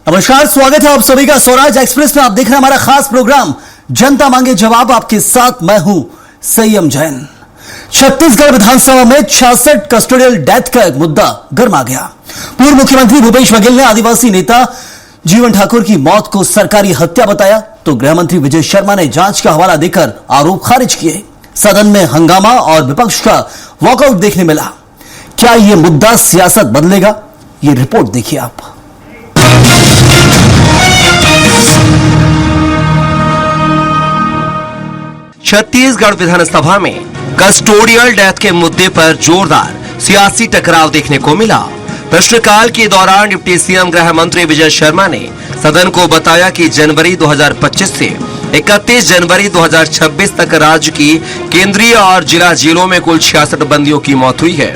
नमस्कार, स्वागत है आप सभी का स्वराज एक्सप्रेस में। आप देख रहे हैं हमारा खास प्रोग्राम जनता मांगे जवाब। आपके साथ मैं हूं संयम जैन। छत्तीसगढ़ विधानसभा में 66 कस्टोडियल डेथ का एक मुद्दा गर्म आ गया। पूर्व मुख्यमंत्री भूपेश बघेल ने आदिवासी नेता जीवन ठाकुर की मौत को सरकारी हत्या बताया, तो गृह मंत्री विजय शर्मा ने जांच का हवाला देकर आरोप खारिज किए। सदन में हंगामा और विपक्ष का वॉकआउट देखने मिला। क्या यह मुद्दा सियासत बदलेगा? ये रिपोर्ट देखिए आप। छत्तीसगढ़ विधानसभा में कस्टोडियल डेथ के मुद्दे पर जोरदार सियासी टकराव देखने को मिला। प्रश्नकाल के दौरान डिप्टी सीएम गृह मंत्री विजय शर्मा ने सदन को बताया कि जनवरी 2025 से 31 जनवरी 2026 तक राज्य की केंद्रीय और जिला जेलों में कुल 66 बंदियों की मौत हुई है।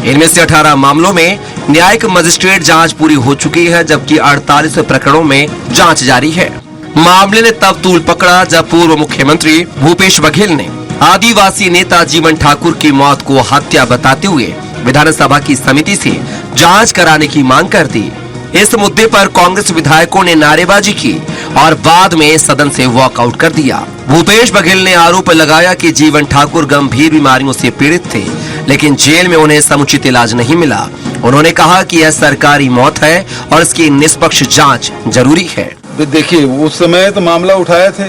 इनमें से 18 मामलों में न्यायिक मजिस्ट्रेट जांच पूरी हो चुकी है, जबकि 48 प्रकरणों में जांच जारी है। मामले ने तब तूल पकड़ा जब पूर्व मुख्यमंत्री भूपेश बघेल ने आदिवासी नेता जीवन ठाकुर की मौत को हत्या बताते हुए विधानसभा की समिति से जांच कराने की मांग कर दी। इस मुद्दे पर कांग्रेस विधायकों ने नारेबाजी की और बाद में सदन से वॉकआउट कर दिया। भूपेश बघेल ने आरोप लगाया कि जीवन ठाकुर गंभीर बीमारियों से पीड़ित थे, लेकिन जेल में उन्हें समुचित इलाज नहीं मिला। उन्होंने कहा कि यह सरकारी मौत है और इसकी निष्पक्ष जांच जरूरी है। देखिए, उस समय तो मामला उठाए थे,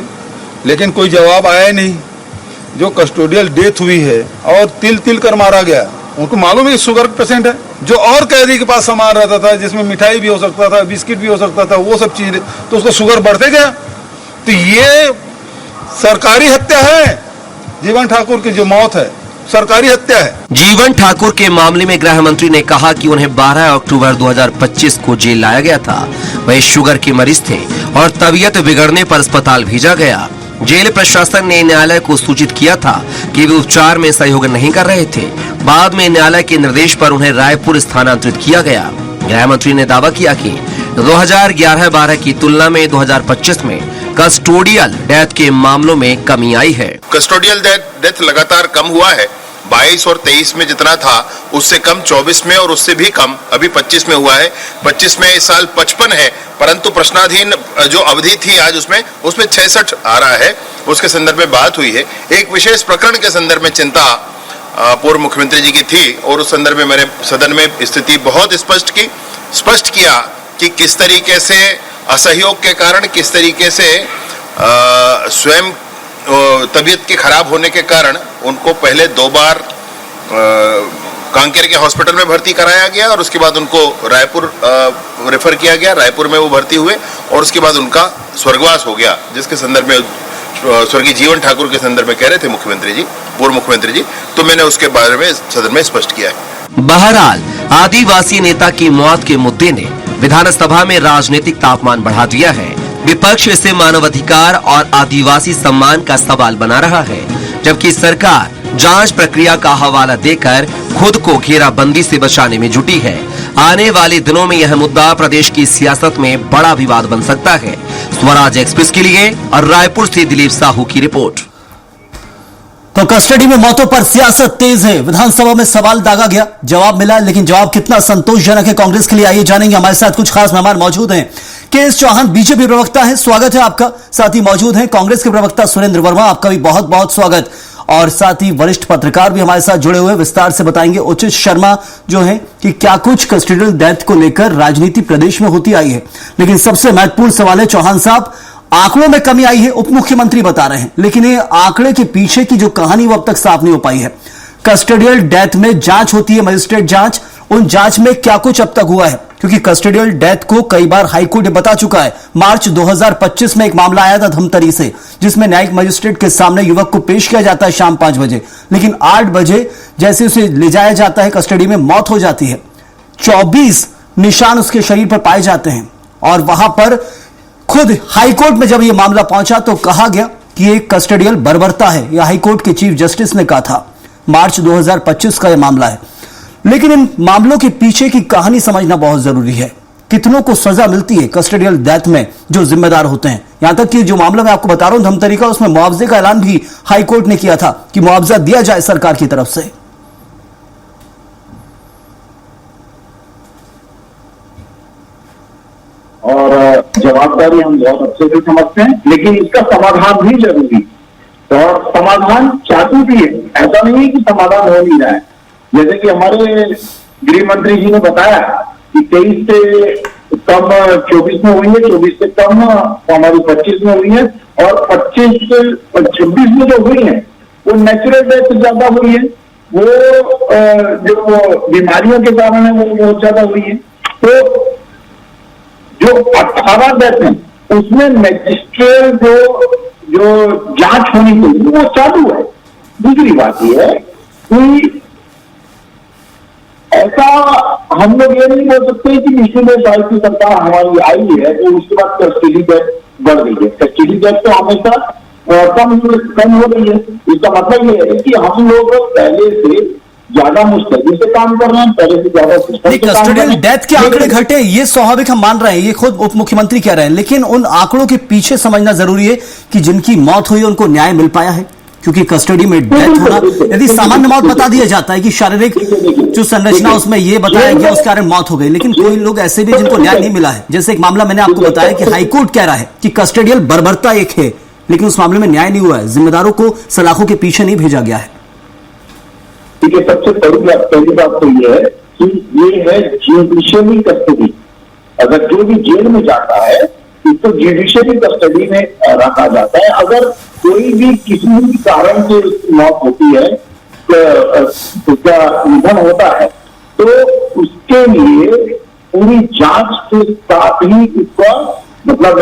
लेकिन कोई जवाब आया नहीं। जो कस्टोडियल डेथ हुई है और तिल तिल कर मारा गया, उनको मालूम है शुगर पेशेंट है। जो और कैदी के पास सामान रहता था, जिसमें मिठाई भी हो सकता था, बिस्किट भी हो सकता था, वो सब चीज, तो उसका शुगर बढ़ते गया। तो ये सरकारी हत्या है। जीवन ठाकुर की जो मौत है सरकारी हत्या है। जीवन ठाकुर के मामले में गृह मंत्री ने कहा कि उन्हें 12 अक्टूबर 2025 को जेल लाया गया था। वह शुगर के मरीज थे और तबीयत बिगड़ने पर अस्पताल भेजा गया। जेल प्रशासन ने न्यायालय को सूचित किया था कि वे उपचार में सहयोग नहीं कर रहे थे। बाद में न्यायालय के निर्देश पर उन्हें रायपुर स्थानांतरित किया गया। गृह मंत्री ने दावा किया कि 2011-12 की तुलना में 2025 में कस्टोडियल डेथ के मामलों में कमी आई है। कस्टोडियल डेथ लगातार कम हुआ है। 22 और 23 में जितना था उससे कम 24 में और उससे भी कम अभी 25 में हुआ है। 25 में इस साल 55 है, परंतु प्रश्नाधीन जो अवधि थी आज उसमें 66 आ रहा है। उसके संदर्भ में बात हुई है। एक विशेष प्रकरण के संदर्भ में चिंता पूर्व मुख्यमंत्री जी की थी और उस संदर्भ में मैंने सदन में स्थिति बहुत स्पष्ट किया कि किस तरीके से असहयोग के कारण, किस तरीके से स्वयं तबीयत के खराब होने के कारण उनको पहले 2 बार कांकेर के हॉस्पिटल में भर्ती कराया गया और उसके बाद उनको रायपुर रेफर किया गया। रायपुर में वो भर्ती हुए और उसके बाद उनका स्वर्गवास हो गया, जिसके संदर्भ में स्वर्गीय जीवन ठाकुर के संदर्भ में कह रहे थे मुख्यमंत्री जी, पूर्व मुख्यमंत्री जी, तो मैंने उसके बारे में सदन में स्पष्ट किया है। बहरहाल आदिवासी नेता की मौत के मुद्दे ने विधानसभा में राजनीतिक तापमान बढ़ा दिया है। विपक्ष इसे मानवाधिकार और आदिवासी सम्मान का सवाल बना रहा है, जबकि सरकार जांच प्रक्रिया का हवाला देकर खुद को घेराबंदी से बचाने में जुटी है। आने वाले दिनों में यह मुद्दा प्रदेश की सियासत में बड़ा विवाद बन सकता है। स्वराज एक्सप्रेस के लिए और रायपुर से दिलीप साहू की रिपोर्ट। तो कस्टडी में मौतों पर सियासत तेज है। विधानसभा में सवाल दागा गया, जवाब मिला, लेकिन जवाब कितना संतोषजनक है कांग्रेस के लिए, आइए जानेंगे। हमारे साथ कुछ खास मेहमान मौजूद हैं। के चौहान बीजेपी प्रवक्ता हैं, स्वागत है आपका। साथ ही मौजूद हैं कांग्रेस के प्रवक्ता सुरेंद्र वर्मा, आपका भी बहुत बहुत स्वागत। और साथ ही वरिष्ठ पत्रकार भी हमारे साथ जुड़े हुए, विस्तार से बताएंगे। उचित शर्मा जो है कि क्या कुछ कस्टोडियल डेथ को लेकर राजनीति प्रदेश में होती आई है, लेकिन सबसे महत्वपूर्ण सवाल है चौहान साहब, आंकड़ों में कमी आई है, उप मुख्यमंत्री बता रहे हैं, लेकिन ये आंकड़े के पीछे की जो कहानी वो अब तक साफ नहीं हो पाई है। कस्टोडियल डेथ में जांच होती है, मजिस्ट्रेट जांच, उन जांच में क्या कुछ अब तक हुआ है? क्योंकि कस्टोडियल डेथ को कई बार हाईकोर्ट ने बता चुका है। मार्च 2025 में एक मामला आया था धमतरी से, जिसमें न्यायिक मजिस्ट्रेट के सामने युवक को पेश किया जाता है शाम 5 बजे, लेकिन 8 बजे जैसे उसे ले जाया जाता है कस्टडी में, मौत हो जाती है। 24 निशान उसके शरीर पर पाए जाते हैं और वहां पर खुद हाईकोर्ट में जब यह मामला पहुंचा तो कहा गया कि यह कस्टोडियल बर्बरता है। यह हाईकोर्ट के चीफ जस्टिस ने कहा था। मार्च 2025 का यह मामला है, लेकिन इन मामलों के पीछे की कहानी समझना बहुत जरूरी है। कितनों को सजा मिलती है कस्टोडियल डेथ में जो जिम्मेदार होते हैं? यहां तक कि जो मामला मैं आपको बता रहा हूं धमतरी का, उसमें मुआवजे का ऐलान भी हाईकोर्ट ने किया था कि मुआवजा दिया जाए सरकार की तरफ से। और जवाबदारी हम बहुत अच्छे से समझते हैं, लेकिन इसका समाधान भी जरूरी है और समाधान चाहती भी है। ऐसा नहीं है कि समाधान हो नहीं रहा है। जैसे कि हमारे गृह मंत्री जी ने बताया कि 23 से कम 24 में हुई है, 24 से कम हमारी 25 में हुई है और 25 से 26 में जो हुई है वो नेचुरल डेथ ज्यादा हुई है, वो जो बीमारियों के कारण है वो बहुत ज्यादा हुई है। तो जो 18 डेथ है उसमें मैजिस्ट्रेट जो जांच होनी चाहिए वो चालू है। दूसरी बात यह है कि ऐसा हम लोग ये नहीं बोल सकते कि पिछले साल की सरकार हमारी आई है तो उसके बाद कस्टडी डेथ बढ़ गई है। कस्टडी डेथ तो हमेशा कम हो रही है। इसका मतलब ये है कि हम लोग पहले से ज्यादा मुस्तैदी से काम कर रहे हैं, पहले से ज्यादा सिस्टम से काम कर रहे कस्टोडियल हैं। डेथ के आंकड़े घटे ये स्वाभाविक हम मान रहे हैं, ये खुद उप मुख्यमंत्री कह रहे हैं, लेकिन उन आंकड़ों के पीछे समझना जरूरी है कि जिनकी मौत हुई उनको न्याय मिल पाया है। क्योंकि कस्टडी में डेथ होना, यदि सामान्य मौत बता दिया जाता है कि शारीरिक जो संरचना उसमें ये बताया गया उस कारण मौत हो गई, लेकिन कोई लोग ऐसे भी जिनको न्याय नहीं मिला है। जैसे एक मामला मैंने आपको बताया कि हाईकोर्ट कह रहा है कि कस्टोडियल बर्बरता एक है, लेकिन उस मामले में न्याय नहीं हुआ है, जिम्मेदारों को सलाखों के पीछे नहीं भेजा गया है। ठीक है, सबसे पहली बात तो ये है कि ये है जुडिशियली कस्टडी। अगर जो भी जेल में जाता है इसको जुडिशियली कस्टडी में रखा जाता है। अगर कोई भी किसी भी कारण से उसकी मौत होती है, उसका निधन होता है, तो उसके लिए पूरी जांच के साथ ही उसका मतलब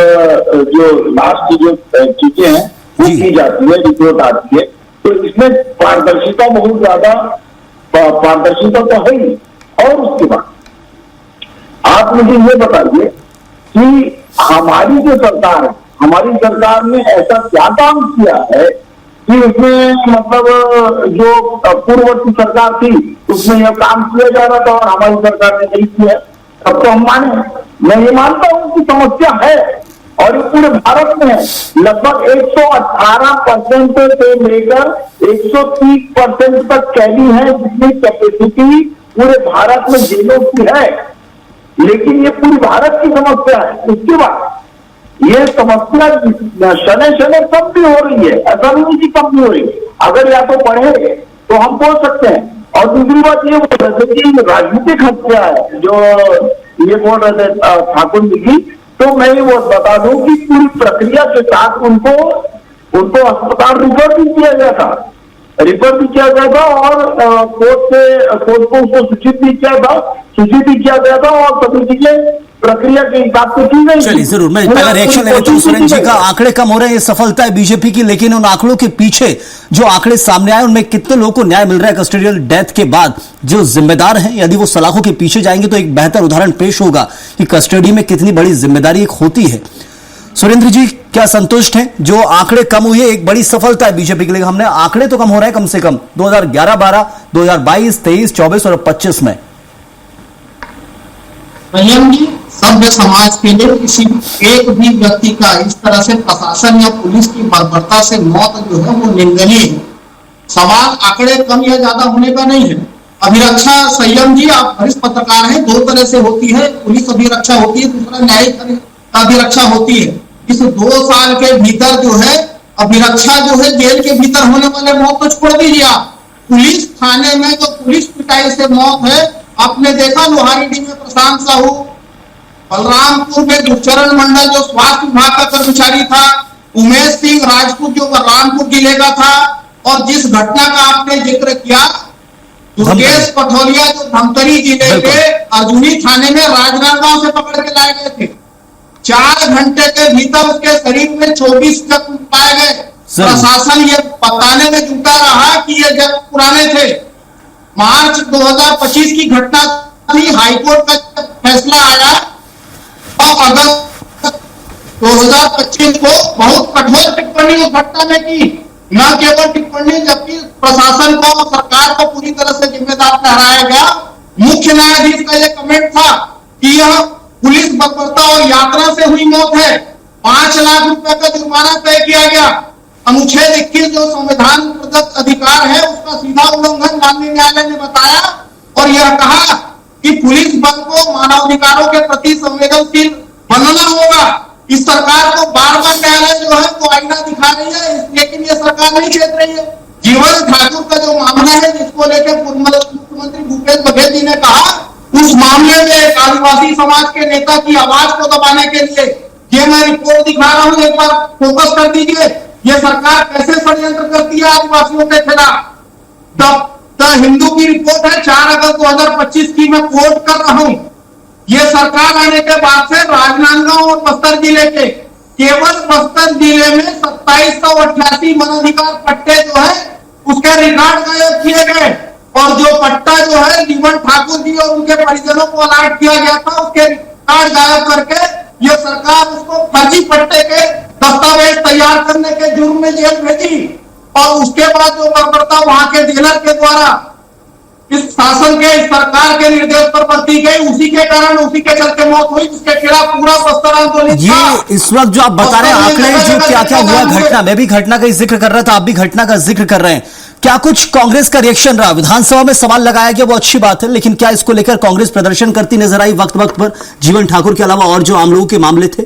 जो लास्ट की जो चीजें हैं वो की जाती है, रिपोर्ट आती है। तो इसमें पारदर्शिता बहुत ज्यादा पारदर्शिता तो है ही। और उसके बाद आप मुझे ये बताइए कि हमारी जो सरकार है, हमारी सरकार ने ऐसा क्या काम किया है कि उसमें मतलब जो पूर्ववर्ती सरकार थी उसमें यह काम किया जा रहा था और हमारी सरकार ने नहीं किया। अब तो हम माने, मैं ये मानता हूं कि समस्या है और ये पूरे भारत में है। लगभग 118% से लेकर 130% तक कैदी है, जितनी कैपेसिटी पूरे भारत में जेलों की है। लेकिन ये पूरी भारत की समस्या है। उसके बाद ये समस्या शने शने कम भी हो रही है, ऐसा नहीं कि कम भी हो रही है। अगर या तो पढ़े तो हम बोल सकते हैं। और दूसरी बात ये बोल रहे थे कि राजनीतिक हत्या है जो ये बोल रहे थे ठाकुर जी की, तो मैं ये बता दूं कि पूरी प्रक्रिया के साथ उनको अस्पताल रिफर भी किया गया था, और कोर्ट को उसको सूचित भी किया गया था और सभी चीजें प्रक्रिया के हिसाब से की गई। चलिए जरूर, मैं पहला रिएक्शन ले लेता हूं। सुरेंद्र जी का आंकड़े कम हो रहे हैं, ये सफलता है बीजेपी की, लेकिन उन आंकड़ों के पीछे जो आंकड़े सामने आए उनमें कितने लोगों को न्याय मिल रहा है कस्टोडियल डेथ के बाद? जो जिम्मेदार हैं यदि वो सलाखों के पीछे जाएंगे तो एक बेहतर उदाहरण पेश होगा कि कस्टडी में कितनी बड़ी जिम्मेदारी एक होती है। सुरेंद्र जी क्या संतुष्ट हैं? जो आंकड़े कम हुए एक बड़ी सफलता है बीजेपी के लिए। हमने आंकड़े तो कम हो रहे हैं कम से कम 2011-12, 2022, 23, 24 और 25 में। सभ्य समाज के लिए किसी एक भी व्यक्ति का इस तरह से प्रशासन या पुलिस की बर्बरता से मौत जो है वो निंदनीय है। सवाल आंकड़े कम या ज्यादा होने का नहीं है। अभिरक्षा संयम जी, आप वरिष्ठ पत्रकार हैं, दो तरह से होती है, पुलिस अभिरक्षा होती है, दूसरा न्यायिक अभिरक्षा होती है। इस 2 साल के भीतर जो है अभिरक्षा जो है जेल के भीतर होने वाले मौत तो छोड़ दीजिए आप, पुलिस थाने में जो पुलिस पिटाई से मौत है, आपने देखा लोहारीडी में प्रशांत साहू, बलरामपुर में दुष्चरण मंडल जो स्वास्थ्य विभाग का कर्मचारी था, उमेश सिंह राजपूत जो बलरामपुर जिले का था, और जिस घटना का आपने जिक्र किया दुर्गेश पठौलिया जो धमतरी जिले के अर्जुनी थाने में राजनांदगांव से पकड़ के लाए गए थे, 4 घंटे के भीतर उसके शरीर में 24 जख्म पाए गए। प्रशासन ये बताने में जुटा रहा कि ये जख्म पुराने थे। मार्च 2025 की घटना थी, हाईकोर्ट का फैसला आया और अगस्त 2025 को बहुत कठोर टिप्पणी उस घटना में की। न केवल टिप्पणी, जबकि प्रशासन को और सरकार को पूरी तरह से जिम्मेदार ठहराया गया। मुख्य न्यायाधीश का यह कमेंट था कि यह पुलिस बर्बरता और यात्रा से हुई मौत है। 5 लाख रुपए का जुर्माना तय किया गया। अनुच्छेद 21 जो संविधान प्रदत्त अधिकार है उसका सीधा उल्लंघन माननीय न्यायालय ने बताया और यह कहा कि पुलिस बल को मानवाधिकारों के प्रति संवेदनशील बनना होगा। इस सरकार को बार बार न्यायालय जो है वो आईना दिखा रही है, लेकिन ये सरकार नहीं देख रही है। जीवन ठाकुर का जो मामला है जिसको लेकर पूर्व मुख्यमंत्री भूपेश बघेल जी ने कहा, उस मामले में एक आदिवासी समाज के नेता की आवाज को दबाने के लिए ये मैं रिपोर्ट दिखा रहा हूं, एक बार फोकस कर दीजिए। ये सरकार कैसे षड्यंत्र करती है आदिवासियों के खिलाफ। द हिंदू की रिपोर्ट है 4 अगस्त 2025 की, मैं कोट कर रहा हूं। ये सरकार आने के बाद से राजनांदगांव और बस्तर जिले के, केवल बस्तर जिले में 2788 वन अधिकार पट्टे जो है उसके रिकॉर्ड गायब किए गए, और जो पट्टा जो है जीवन ठाकुर जी और उनके परिजनों को अलॉट किया गया था उसके रिकॉर्ड गायब करके ये सरकार उसको फर्जी पट्टे के दस्तावेज तैयार करने के जुर्म में जेल भेजी। और उसके बाद जो बर्बरता वहां के डीलर के द्वारा इस शासन के, इस सरकार के निर्देश पर बरती गई, उसी के कारण, उसी के चलते मौत हुई, जिसके खिलाफ पूरा बस्तर आंदोलन। ये इस वक्त जो आप बता रहे हैं आंकड़े, जो क्या क्या हुआ घटना, मैं भी घटना का जिक्र कर रहा था, आप भी घटना का जिक्र कर रहे हैं, क्या कुछ कांग्रेस का रिएक्शन रहा? विधानसभा में सवाल लगाया गया, वो अच्छी बात है, लेकिन क्या इसको लेकर कांग्रेस प्रदर्शन करती नजर आई वक्त वक्त पर, जीवन ठाकुर के अलावा और जो आम लोगों के मामले थे?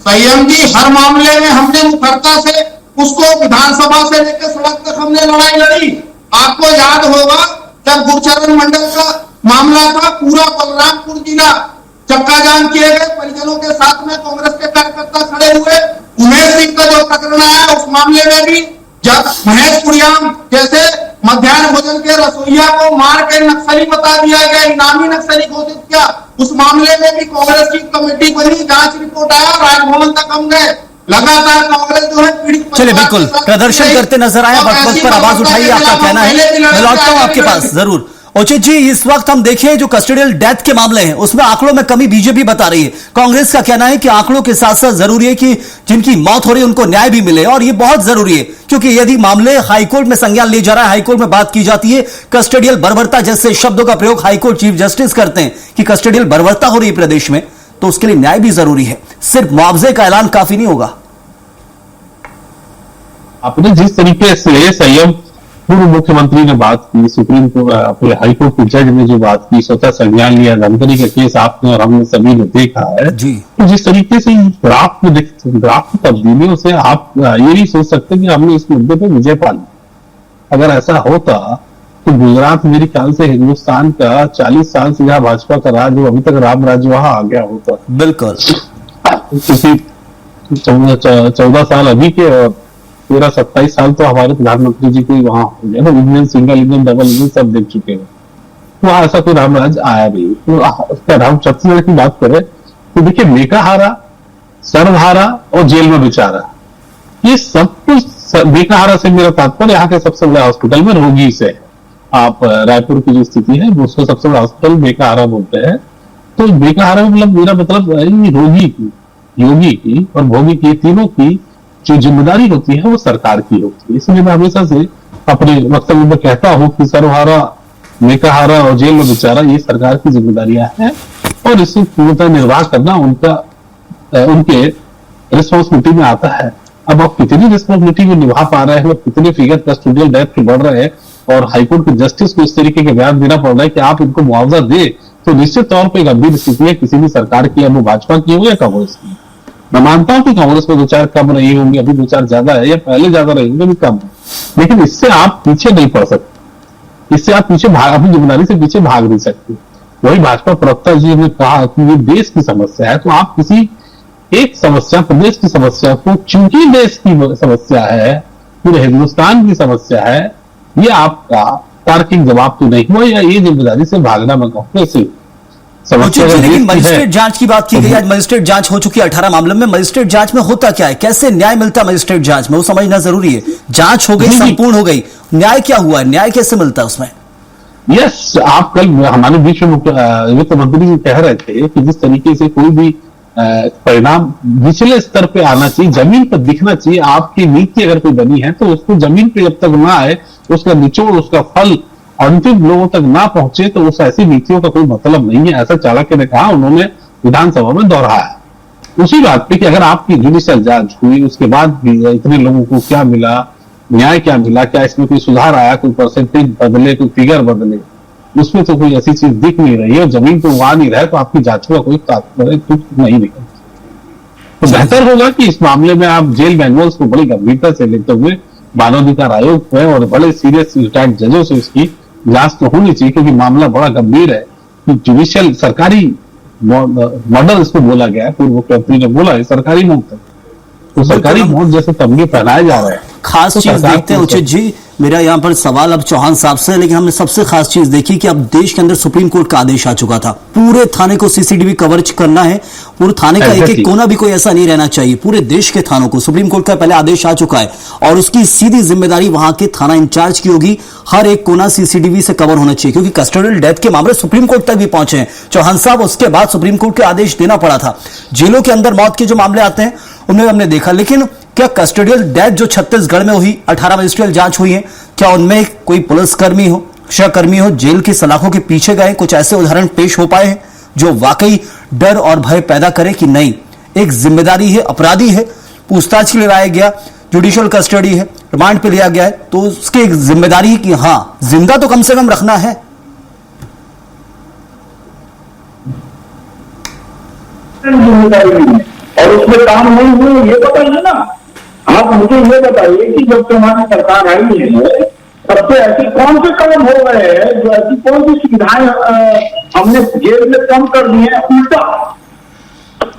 संयम जी, हर मामले में हमने मुखरता से उसको विधानसभा से लेकर सड़क तक हमने लड़ाई लड़ी। आपको याद होगा जब गुरचरण मंडल का मामला था, पूरा बलरामपुर जिला चक्का जाम किए गए, परिजनों के साथ में कांग्रेस के कार्यकर्ता खड़े हुए। उमेश सिंह का जो प्रकरण आया उस मामले में भी, जब महेश कुड़ियाम जैसे मध्याह्न भोजन के रसोइया को मार के नक्सली बता दिया गया, इनामी नक्सली घोषित किया, उस मामले में भी कांग्रेस की कमेटी बनी, जांच रिपोर्ट आया, राजभवन तक हम गए। लगातार कांग्रेस जो है पीड़ित, चलिए बिल्कुल प्रदर्शन करते नजर आए, वक्त वक्त पर आवाज उठाइए, आपका कहना है, मैं लौटता हूं आपके पास जरूर। उचित जी, इस वक्त हम देखें जो कस्टोडियल डेथ के मामले हैं उसमें आंकड़ों में कमी बीजेपी बता रही है, कांग्रेस का कहना है कि आंकड़ों के साथ साथ जरूरी है कि जिनकी मौत हो रही है उनको न्याय भी मिले, और ये बहुत जरूरी है क्योंकि यदि मामले हाईकोर्ट में संज्ञान ले जा रहा है, हाईकोर्ट में बात की जाती है, कस्टोडियल बर्बरता जैसे शब्दों का प्रयोग हाईकोर्ट चीफ जस्टिस करते हैं कि कस्टोडियल बर्बरता हो रही है प्रदेश में, तो उसके लिए न्याय भी जरूरी है, सिर्फ मुआवजे का ऐलान काफी नहीं होगा। आपने जिस तरीके से संयम पूर्व मुख्यमंत्री ने बात की, सुप्रीम कोर्ट अपने हाईकोर्ट के जज ने जो बात की, स्वतः संज्ञान लिया, धमतरी का केस आपने और हमने सभी ने देखा है जी। तो जिस तरीके से ड्राफ्ट तब्दीलियों से आप ये नहीं सोच सकते कि हमने इस मुद्दे पर विजय पा ली। अगर ऐसा होता तो गुजरात मेरे ख्याल से हिंदुस्तान का 40 साल से जहां भाजपा का राज, अभी तक राम राज्य वहां आ गया होता। बिल्कुल, क्योंकि 14 साल अभी के और 13-27 साल तो हमारे प्रधानमंत्री जी को वहां हो गया ना, engine, single engine, double engine सब देख चुके हैं, तो ऐसा कोई रामराज आया नहीं। तो राम छत्तीसगढ़ की बात करें तो देखिए, मेकाहारा, सर्वहारा और जेल में बेचारा, ये सब कुछ, मेकाहारा से मेरा तात्पर्य यहाँ के सबसे बड़े हॉस्पिटल में रोगी से, आप रायपुर की जो स्थिति है उसको सबसे बड़ा हॉस्पिटल मेकाहारा बोलते हैं। तो मेकाहारा मतलब मेरा मतलब रोगी की, योगी की और भोगी की, तीनों की जो जिम्मेदारी होती है वो सरकार की होती है। इसलिए मैं हमेशा से अपने वक्तव्य में कहता हूं कि सर्वहारा, मेकाहारा और जेल में बेचारा ये सरकार की जिम्मेदारियां हैं, और इससे पूर्णतः निर्वाह करना उनके रिस्पॉन्सिबिलिटी में आता है। अब आप कितनी रिस्पॉन्सिबिलिटी को निभा पा रहे हैं, कितने फिगर कस्टोडियल डेथ के बढ़ रहे हैं, और हाईकोर्ट के जस्टिस को इस तरीके के बयान देना पड़ रहा है कि आप इनको मुआवजा दे, तो निश्चित तौर पर गंभीर स्थिति है किसी भी सरकार की, अब वो भाजपा की हो या कांग्रेस की। मैं मानता हूं कि कांग्रेस में 2-4 कम रही होंगी, अभी 2-4 ज्यादा है, या पहले ज्यादा रही होंगी, अभी कम है, लेकिन इससे आप पीछे नहीं पड़ सकते, इससे आप पीछे अपनी जिम्मेदारी से पीछे भाग नहीं सकते। वही भाजपा प्रवक्ता जी ने कहा कि ये देश की समस्या है, तो आप किसी एक समस्या, प्रदेश की समस्या को, चूंकि देश की समस्या है, पूरे हिंदुस्तान की समस्या है, ये आपका तार्किक जवाब तो नहीं हुआ, या ये जिम्मेदारी से भागना मैं कहूँ कैसे। लेकिन मजिस्ट्रेट जांच की बात की गई, आज मजिस्ट्रेट जांच हो चुकी है 18 मामलों में। मजिस्ट्रेट जांच में होता क्या है, कैसे न्याय मिलता है मजिस्ट्रेट जांच में, वो समझना जरूरी है। जांच हो गई, संपूर्ण हो गई, न्याय क्या हुआ, न्याय कैसे मिलता है उसमें? यस, आप कल हमारे बीच में वित्त मंत्री जी कह रहे थे कि जिस तरीके से कोई भी परिणाम निचले स्तर पे आना चाहिए, जमीन पर दिखना चाहिए। आपकी नीति अगर कोई बनी है तो उसको जमीन पे जब तक ना आए, उसका निचोड़, उसका फल अंतिम लोगों तक ना पहुंचे, तो उस ऐसी नीतियों का कोई मतलब नहीं है, ऐसा चाणक्य ने कहा, उन्होंने विधानसभा में दोहराया। उसी बात पे कि अगर आपकी जुडिशियल जांच हुई, उसके बाद भी इतने लोगों को क्या मिला, न्याय क्या मिला, क्या इसमें कोई सुधार आया, कोई परसेंटेज बदले, कोई फिगर बदले, उसमें तो कोई ऐसी चीज दिख नहीं रही है, जमीन तो वहां नहीं रहे, तो आपकी जांच का कोई तात्पर्य कुछ नहीं निकलता। तो बेहतर होगा कि इस मामले में आप जेल मैनुअल्स को बड़ी गंभीरता से लेते हुए मानवाधिकार आयोग में और बड़े सीरियस रिटायर्ड जजों से इसकी जांच तो होनी चाहिए, क्योंकि मामला बड़ा गंभीर है। जुडिशियल सरकारी मर्डर इसको बोला गया है, पूर्व मुख्यमंत्री ने बोला है सरकारी मौत है, तो सरकारी मौत जैसे तमगे फैलाए जा रहे हैं। खास तो चीज देखते हैं उचित जी, मेरा यहाँ पर सवाल अब चौहान साहब से है, लेकिन हमने सबसे खास चीज देखी कि अब देश के अंदर सुप्रीम कोर्ट का आदेश आ चुका था, पूरे थाने को सीसीटीवी कवरेज करना है, पूरे थाने का एक एक कोना भी कोई ऐसा नहीं रहना चाहिए, पूरे देश के थानों को सुप्रीम कोर्ट का पहले आदेश आ चुका है और उसकी सीधी जिम्मेदारी वहां के थाना इंचार्ज की होगी, हर एक कोना सीसीटीवी से कवर होना चाहिए, क्योंकि कस्टोडियल डेथ के मामले सुप्रीम कोर्ट तक भी पहुंचे हैं चौहान साहब। उसके बाद सुप्रीम कोर्ट के आदेश देना पड़ा था। जेलों के अंदर मौत के जो मामले आते हैं उनमें हमने देखा, लेकिन क्या कस्टोडियल डेथ जो छत्तीसगढ़ में हुई, 18 मजिस्ट्रियल जांच हुई है, क्या उनमें कोई पुलिसकर्मी हो, रक्षाकर्मी हो, जेल की सलाखों के पीछे गए, कुछ ऐसे उदाहरण पेश हो पाए हैं जो वाकई डर और भय पैदा करे कि नहीं एक जिम्मेदारी है, अपराधी है, पूछताछ के लिए लाया गया, जुडिशियल कस्टडी है, रिमांड पे लिया गया है, तो उसकी एक जिम्मेदारी है कि हाँ जिंदा तो कम से कम रखना है। जिम्मेदारी नहीं है और उसमें काम नहीं हुए, ये बताइए ना। आप मुझे ये बताइए कि जब से हमारी सरकार आई है तब से ऐसे कौन से कदम हो रहे हैं, जो ऐसी कौन सी सुविधाएं हमने जेल में कम कर दी है। उल्टा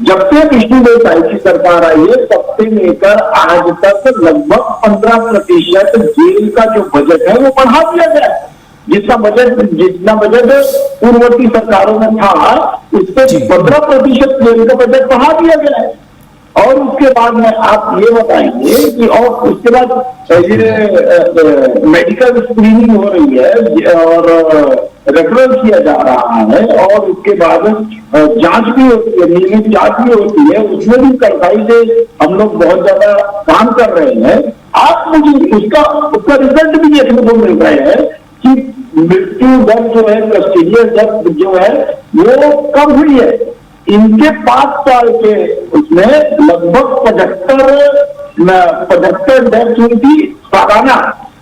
जब से विष्णुदेव साई की सरकार आई है तब से लेकर आज तक लगभग 15% जेल का जो बजट है वो बढ़ा दिया गया है। जितना बजट पूर्ववर्ती सरकारों में था उससे 15% जेल का बजट बढ़ा दिया गया है। और उसके बाद में आप ये बताएंगे कि और उसके बाद ये मेडिकल स्क्रीनिंग हो रही है और रेफरल किया जा रहा है और उसके बाद जांच भी होती है, नियमित जांच भी होती है, उसमें भी कड़ाई से हम लोग बहुत ज्यादा काम कर रहे हैं। आप मुझे उसका रिजल्ट भी देखने को मिल रहा है कि मृत्यु दर जो है, कस्टोडियल डेथ जो है वो कम हुई है। इनके 5 साल के उसमें लगभग 75 डेथ हुई थी सालाना।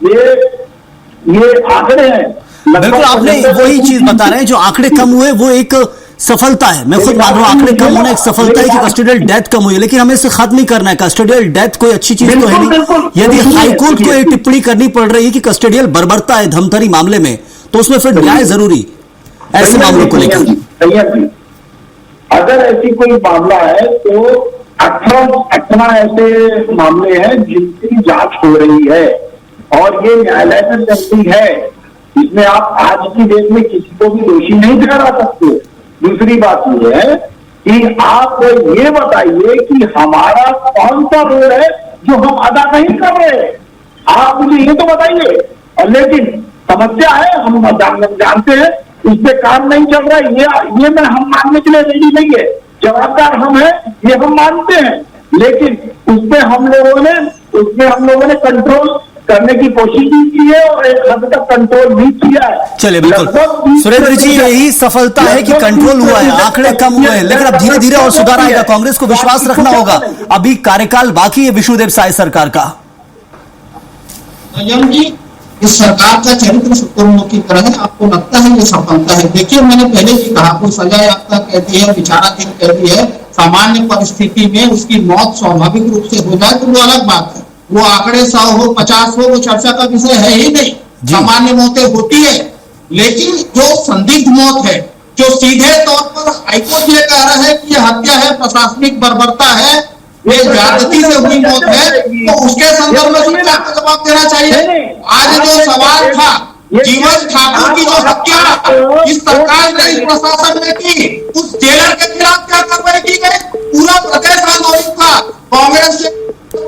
ये आंकड़े हैं। बिल्कुल, आपने वही चीज बता रहे हैं, जो आंकड़े कम हुए वो एक सफलता है। मैं खुद मान रहा हूं आंकड़े कम होना एक सफलता है कि कस्टोडियल डेथ कम हुई है, लेकिन हमें इसे खत्म नहीं करना है। कस्टोडियल डेथ कोई अच्छी चीज तो है नहीं। यदि हाईकोर्ट को एक टिप्पणी करनी पड़ रही है कि कस्टोडियल बर्बरता है धमतरी मामले में, तो उसमें फिर न्याय जरूरी ऐसे मामलों को लेकर। अगर ऐसी कोई मामला है तो 18 ऐसे मामले हैं जिनकी जांच हो रही है और ये न्यायालय में चलती है। इसमें आप आज की डेट में किसी को भी दोषी नहीं ठहरा सकते। दूसरी बात ये है कि आप ये बताइए कि हमारा कौन सा रोल है जो हम अदा नहीं कर रहे। आप मुझे ये तो बताइए। लेकिन समस्या है, हम जानते हैं उस पर काम नहीं चल रहा है, ये मैं हम मानने के लिए रेडी नहीं है। जवाबदार हम हैं, ये हम मानते हैं, लेकिन उसमें हम लोगों ने कंट्रोल करने की कोशिश भी की है और एक हद तक कंट्रोल भी किया है। चलिए, बिल्कुल सुरेंद्र जी, यही सफलता है कि कंट्रोल हुआ है, आंकड़े कम हुए हैं, लेकिन अब धीरे धीरे और सुधार आएगा। कांग्रेस को विश्वास रखना होगा, अभी कार्यकाल बाकी है विष्णुदेव साय सरकार का। इस सरकार का चरित्र शुतुरमुर्ग की तरह है। आपको लगता है ये सफलता है? देखिए, मैंने पहले भी कहा, कोई सजा याफ्ता कहती है, विचाराधीन कहती है, सामान्य परिस्थिति में उसकी मौत स्वाभाविक रूप से हो जाए तो वो अलग बात है। वो आंकड़े 100 हो 50 हो वो चर्चा का विषय है ही नहीं। सामान्य मौतें होती है, लेकिन जो संदिग्ध मौत है, जो सीधे तौर पर हाईकोर्ट ये कह रहा है कि ये हत्या है, प्रशासनिक बर्बरता है, ये ज्यादती से हुई मौत है, तो उसके संदर्भ में सरकार को जवाब देना चाहिए। आज जो सवाल था जीवन ठाकुर की जो हत्या इस सरकार ने, इस प्रशासन ने की, उस जेलर के खिलाफ क्या कार्रवाई की गई? पूरा प्रदेश आंदोलित था। कांग्रेस के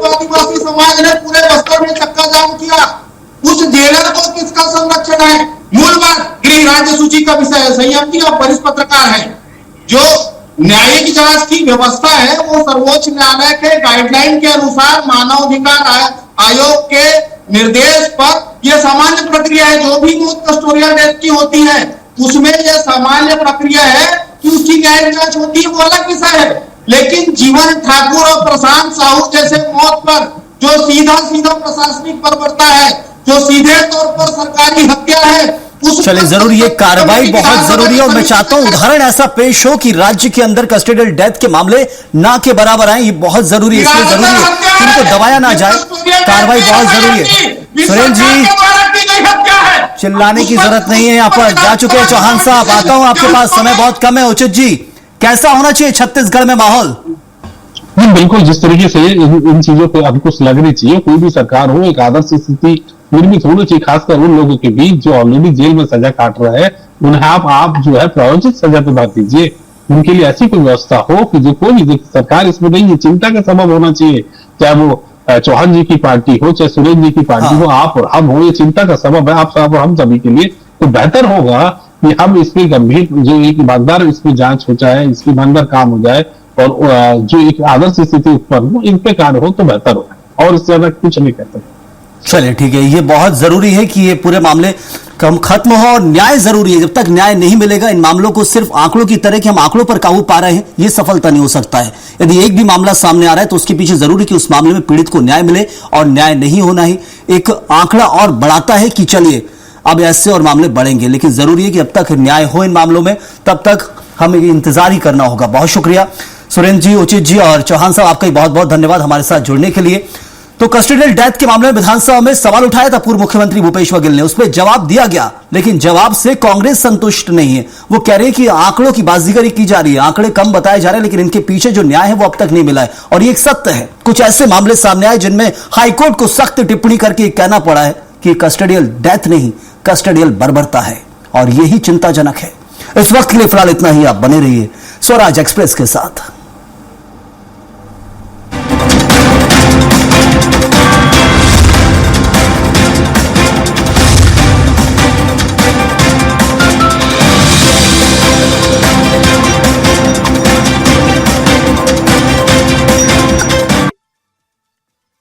आदिवासी समाज ने पूरे बस्तर में चक्का जाम किया। उस जेलर को किसका संरक्षण है? मूल बात गृह राज्य सूची का विषय है। संयम जी, आप वरिष्ठ पत्रकार हैं। जो न्यायिक जांच की व्यवस्था है वो सर्वोच्च न्यायालय के गाइडलाइन के अनुसार मानवाधिकार आयोग के निर्देश पर यह सामान्य प्रक्रिया है। जो भी मौत कस्टोडियल डेथ की होती है उसमें यह सामान्य प्रक्रिया है कि उसकी न्यायिक जांच होती है, वो अलग विषय है। लेकिन जीवन ठाकुर और प्रशांत साहू जैसे मौत पर जो सीधा प्रशासनिक बर्बरता है, जो सीधे तौर पर सरकारी हत्या है, चलिए, जरूरी है कार्रवाई बहुत जरूरी है और मैं चाहता हूं उदाहरण ऐसा पेश हो कि राज्य के अंदर कस्टोडियल डेथ के मामले ना के बराबर आए। ये बहुत जरूरी है, इसलिए जरूरी है कि इनको दबाया ना जाए, कार्रवाई बहुत जरूरी है। सुरेंद्र जी, चिल्लाने की जरूरत नहीं है, यहाँ पर जा चुके हैं चौहान साहब। आता हूं आपके पास, समय बहुत कम है। उचित जी, कैसा होना चाहिए छत्तीसगढ़ में माहौल? नहीं, बिल्कुल जिस तरीके से इन चीजों पे अंकुश लगनी चाहिए, कोई भी सरकार हो, एक आदर्श स्थिति निर्मित होनी चाहिए, खासकर उन लोगों के बीच जो ऑलरेडी जेल में सजा काट रहे हैं। उन्हें आप जो है प्रायोजित सजा दिला दीजिए, उनके लिए ऐसी कोई व्यवस्था हो कि जो कोई सरकार इसमें नहीं, ये चिंता का सबब होना चाहिए, चाहे वो चौहान जी की पार्टी हो, चाहे सुरेंद्र जी की पार्टी हो, आप और हम हो, ये चिंता का सबब है आप सब और हम सभी के लिए। तो बेहतर होगा कि हम इस पे गंभीर जो एक ईमानदार इसमें जांच हो जाए, इसकी ईमानदार काम हो जाए और जो एक आदर्श स्थिति उत्पन्न हो, इन पे कार्य हो तो बेहतर हो, और इससे ज्यादा कुछ नहीं कह सकते। चलिए ठीक है, ये बहुत जरूरी है कि ये पूरे मामले कम खत्म हो और न्याय जरूरी है। जब तक न्याय नहीं मिलेगा, इन मामलों को सिर्फ आंकड़ों की तरह कि हम आंकड़ों पर काबू पा रहे हैं, ये सफलता नहीं हो सकता है। यदि एक भी मामला सामने आ रहा है तो उसके पीछे जरूरी कि उस मामले में पीड़ित को न्याय मिले, और न्याय नहीं होना ही एक आंकड़ा और बढ़ाता है कि चलिए अब ऐसे और मामले बढ़ेंगे। लेकिन जरूरी है कि अब तक न्याय हो इन मामलों में, तब तक हमें इंतजार ही करना होगा। बहुत शुक्रिया सुरेंद्र जी, उचित जी और चौहान साहब, आपका बहुत बहुत धन्यवाद हमारे साथ जुड़ने के लिए। तो कस्टोडियल डेथ के मामले में विधानसभा में सवाल उठाया था पूर्व मुख्यमंत्री भूपेश बघेल ने, उसमें जवाब दिया गया, लेकिन जवाब से कांग्रेस संतुष्ट नहीं है। वो कह रहे हैं कि आंकड़ों की बाजीगरी की जा रही है, आंकड़े कम बताए जा रहे हैं, लेकिन इनके पीछे जो न्याय है वो अब तक नहीं मिला है। और ये एक सत्य है, कुछ ऐसे मामले सामने आए जिनमें हाईकोर्ट को सख्त टिप्पणी करके कहना पड़ा है कि कस्टोडियल डेथ नहीं, कस्टोडियल बर्बरता है, और यही चिंताजनक है। इस वक्त के लिए फिलहाल इतना ही। आप बने रहिए स्वराज एक्सप्रेस के साथ।